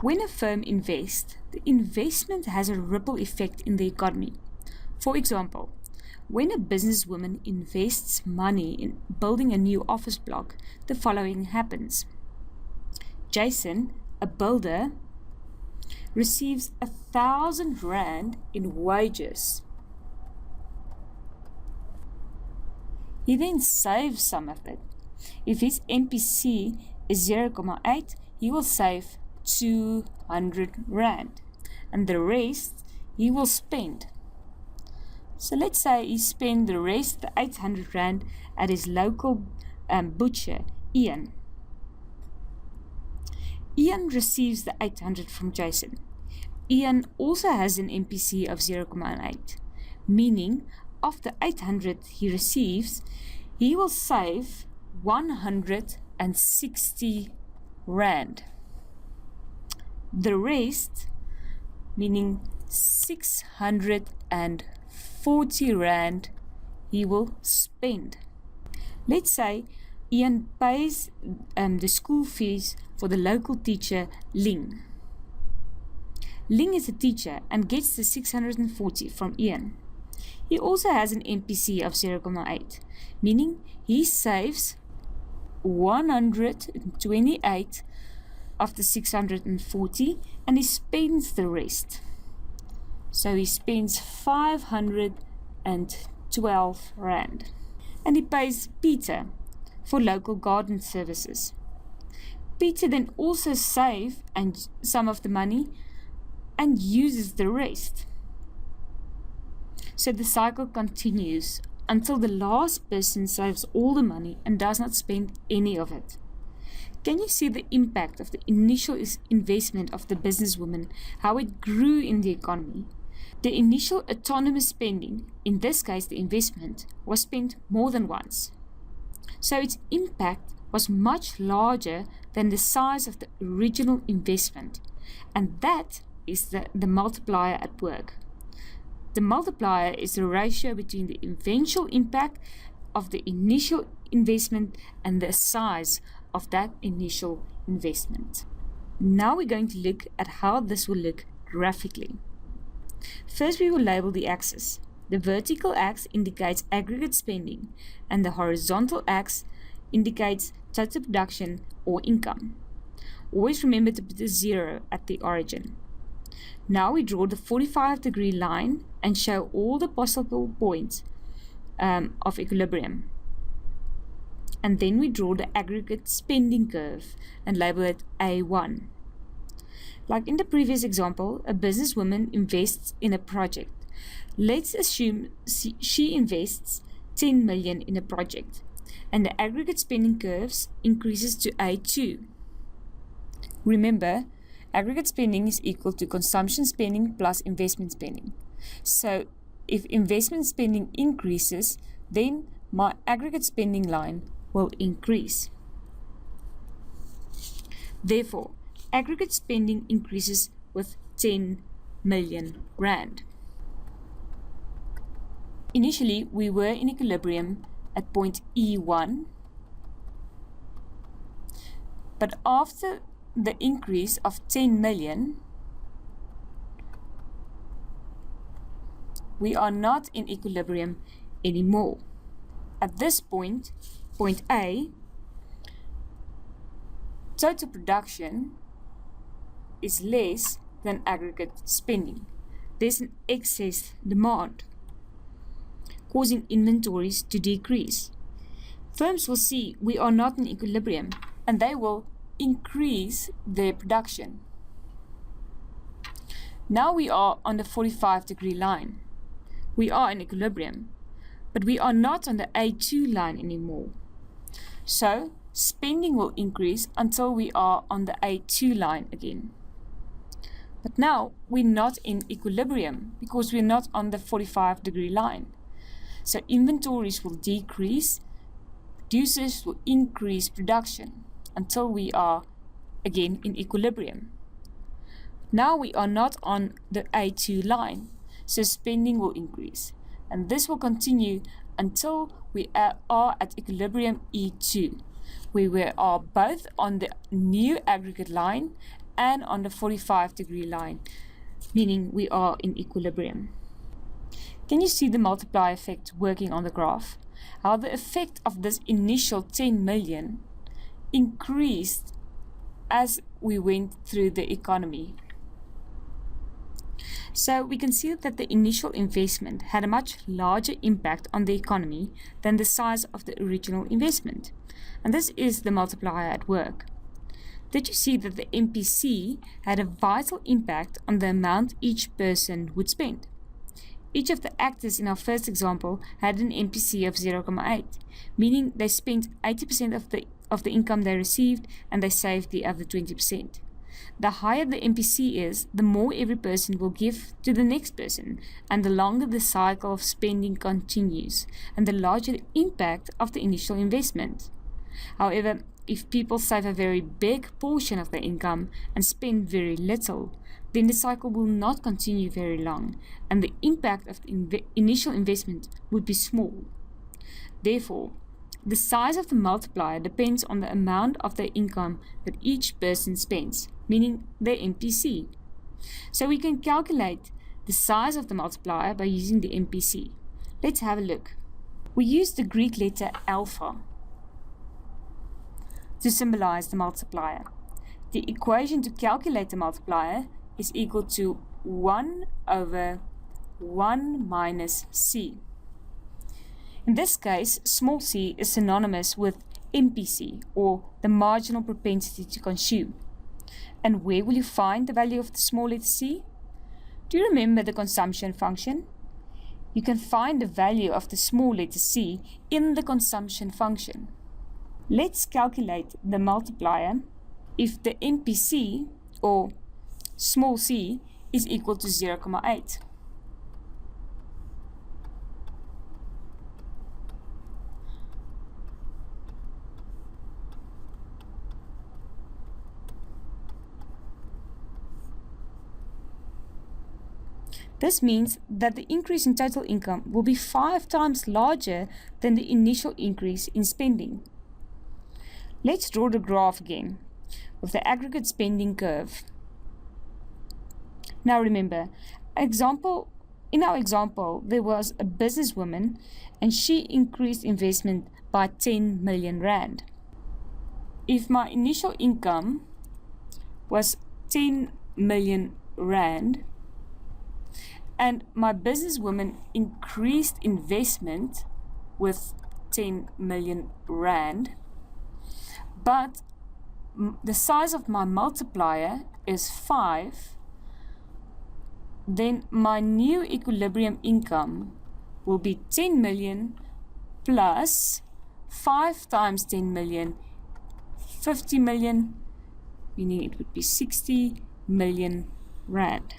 When a firm invests, the investment has a ripple effect in the economy. For example, when a businesswoman invests money in building a new office block, the following happens. Jason, a builder, receives 1,000 rand in wages. He then saves some of it. If his MPC is 0.8, he will save 200 rand, and the rest he will spend. So let's say he spent the rest, the 800 rand, at his local butcher, Ian. Ian receives the 800 from Jason. Ian also has an MPC of 0.8, meaning of the 800 he receives, he will save 160 rand. The rest, meaning 640 rand, he will spend. Let's say Ian pays the school fees for the local teacher, Ling. Ling is a teacher and gets the 640 from Ian. He also has an MPC of 0.8, meaning he saves 128 of the 640 and he spends the rest. So he spends 512 rand. And he pays Peter for local garden services. Peter then also saves some of the money and uses the rest. So the cycle continues until the last person saves all the money and does not spend any of it. Can you see the impact of the initial investment of the businesswoman, how it grew in the economy? The initial autonomous spending, in this case the investment, was spent more than once. So its impact was much larger than the size of the original investment. And that is the multiplier at work. The multiplier is the ratio between the eventual impact of the initial investment and the size of that initial investment. Now we're going to look at how this will look graphically. First, we will label the axis. The vertical axis indicates aggregate spending, and the horizontal axis indicates total production or income. Always remember to put a 0 at the origin. Now we draw the 45-degree line and show all the possible points of equilibrium. And then we draw the aggregate spending curve and label it A1. Like in the previous example, a businesswoman invests in a project. Let's assume she invests 10 million in a project, and the aggregate spending curves increases to A2. Remember, aggregate spending is equal to consumption spending plus investment spending. So if investment spending increases, then my aggregate spending line will increase. Therefore, aggregate spending increases with 10 million rand. Initially, we were in equilibrium at point E1, but after the increase of 10 million, we are not in equilibrium anymore. At this point, point A, total production is less than aggregate spending. There's an excess demand, causing inventories to decrease. Firms will see we are not in equilibrium and they will increase their production. Now we are on the 45-degree line. We are in equilibrium, but we are not on the A2 line anymore. So spending will increase until we are on the A2 line again. But now we're not in equilibrium because we're not on the 45-degree line. So inventories will decrease, producers will increase production until we are again in equilibrium. Now we are not on the A2 line, so spending will increase. And this will continue until we are at equilibrium E2, where we are both on the new aggregate line and on the 45-degree line, meaning we are in equilibrium. Can you see the multiplier effect working on the graph? How the effect of this initial 10 million increased as we went through the economy. So we can see that the initial investment had a much larger impact on the economy than the size of the original investment. And this is the multiplier at work. Did you see that the MPC had a vital impact on the amount each person would spend? Each of the actors in our first example had an MPC of 0.8, meaning they spent 80% of the income they received and they saved the other 20%. The higher the MPC is, the more every person will give to the next person, and the longer the cycle of spending continues, and the larger the impact of the initial investment. However, if people save a very big portion of their income and spend very little, then the cycle will not continue very long, and the impact of the initial investment would be small. Therefore, the size of the multiplier depends on the amount of their income that each person spends, meaning their MPC. So we can calculate the size of the multiplier by using the MPC. Let's have a look. We use the Greek letter alpha to symbolize the multiplier. The equation to calculate the multiplier is equal to 1 over 1 minus c. In this case, small c is synonymous with MPC, or the marginal propensity to consume. And where will you find the value of the small letter c? Do you remember the consumption function? You can find the value of the small letter c in the consumption function. Let's calculate the multiplier if the MPC, or small c, is equal to 0.8. This means that the increase in total income will be 5 times larger than the initial increase in spending. Let's draw the graph again with the aggregate spending curve. Now remember, in our example, there was a businesswoman and she increased investment by 10 million rand. If my initial income was 10 million rand, and my businesswoman increased investment with 10 million rand, but the size of my multiplier is 5, then my new equilibrium income will be 10 million plus 5 times 10 million, 50 million, meaning it would be 60 million rand.